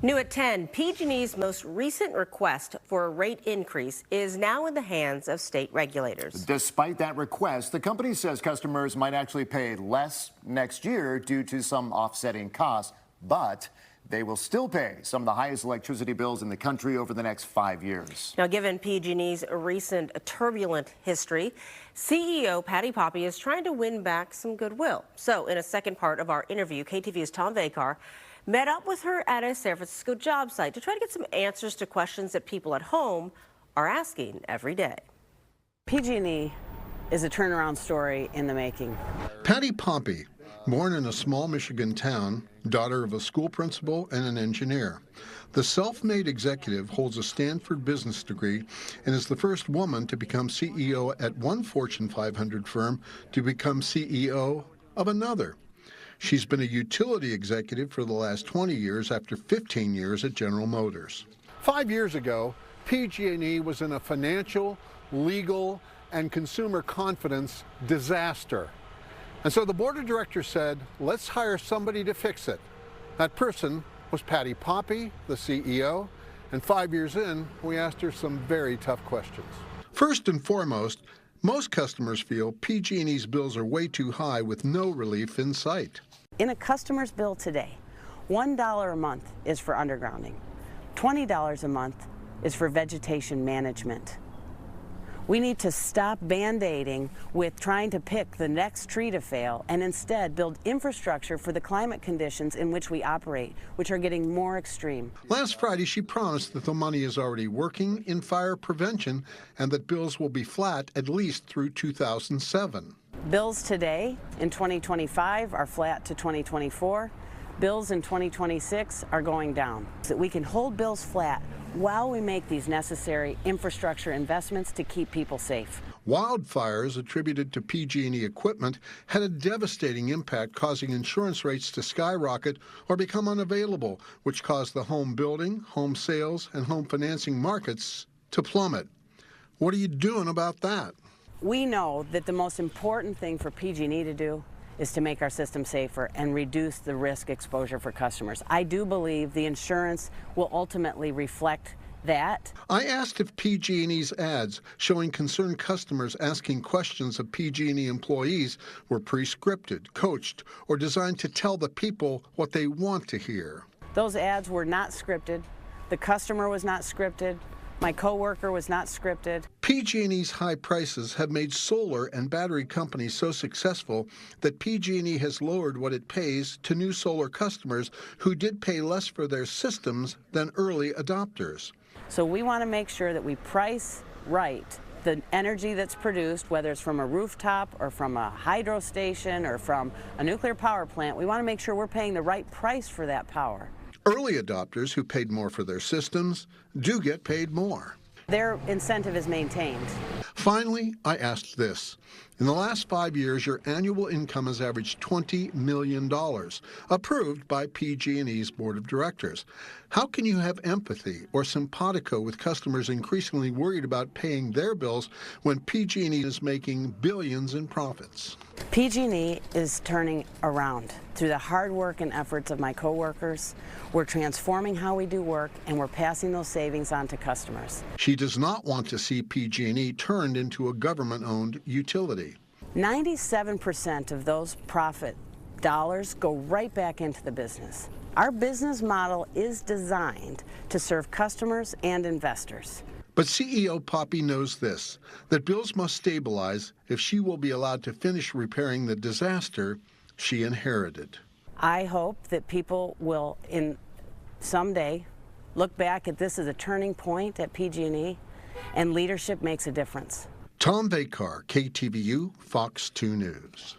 New at 10, PG&E's most recent request for a rate increase is now in the hands of state regulators. Despite that request, the company says customers might actually pay less next year due to some offsetting costs, but they will still pay some of the highest electricity bills in the country over the next 5 years. Now, given PG&E's recent turbulent history, CEO Patti Poppe is trying to win back some goodwill. So in a second part of our interview, KTVU's Tom Vakar met up with her at a San Francisco job site to try to get some answers to questions that people at home are asking every day. PG&E is a turnaround story in the making. Patti Poppe, born in a small Michigan town, daughter of a school principal and an engineer. The self-made executive holds a Stanford business degree and is the first woman to become CEO at one Fortune 500 firm to become CEO of another. She's been a utility executive for the last 20 years after 15 years at General Motors. 5 years ago, PG&E was in a financial, legal, and consumer confidence disaster. And so the board of directors said, let's hire somebody to fix it. That person was Patti Poppe, the CEO, and 5 years in, we asked her some very tough questions. First and foremost, most customers feel PG&E's bills are way too high with no relief in sight. In a customer's bill today, $1 a month is for undergrounding. $20 a month is for vegetation management. We need to stop band-aiding with trying to pick the next tree to fail and instead build infrastructure for the climate conditions in which we operate, which are getting more extreme. Last Friday, she promised that the money is already working in fire prevention and that bills will be flat at least through 2007. Bills today in 2025 are flat to 2024. Bills in 2026 are going down. So that we can hold bills flat while we make these necessary infrastructure investments to keep people safe. Wildfires attributed to PG&E equipment had a devastating impact, causing insurance rates to skyrocket or become unavailable, which caused the home building, home sales, and home financing markets to plummet. What are you doing about that? We know that the most important thing for PG&E to do is to make our system safer and reduce the risk exposure for customers. I do believe the insurance will ultimately reflect that. I asked if PG&E's ads showing concerned customers asking questions of PG&E employees were pre-scripted, coached, or designed to tell the people what they want to hear. Those ads were not scripted. The customer was not scripted. My coworker was not scripted. PG&E's high prices have made solar and battery companies so successful that PG&E has lowered what it pays to new solar customers who did pay less for their systems than early adopters. So we want to make sure that we price right the energy that's produced, whether it's from a rooftop or from a hydro station or from a nuclear power plant. We want to make sure we're paying the right price for that power. Early adopters who paid more for their systems do get paid more. Their incentive is maintained. Finally, I asked this. In the last 5 years, your annual income has averaged $20 million, approved by PG&E's board of directors. How can you have empathy or simpatico with customers increasingly worried about paying their bills when PG&E is making billions in profits? PG&E is turning around. Through the hard work and efforts of my coworkers, we're transforming how we do work, and we're passing those savings on to customers. She does not want to see PG&E turned into a government-owned utility. 97% of those profit dollars go right back into the business. Our business model is designed to serve customers and investors. But CEO Poppe knows this, that bills must stabilize if she will be allowed to finish repairing the disaster she inherited. I hope that people will, someday, look back at this as a turning point at PG&E, and leadership makes a difference. Tom Vakar, KTVU, Fox 2 News.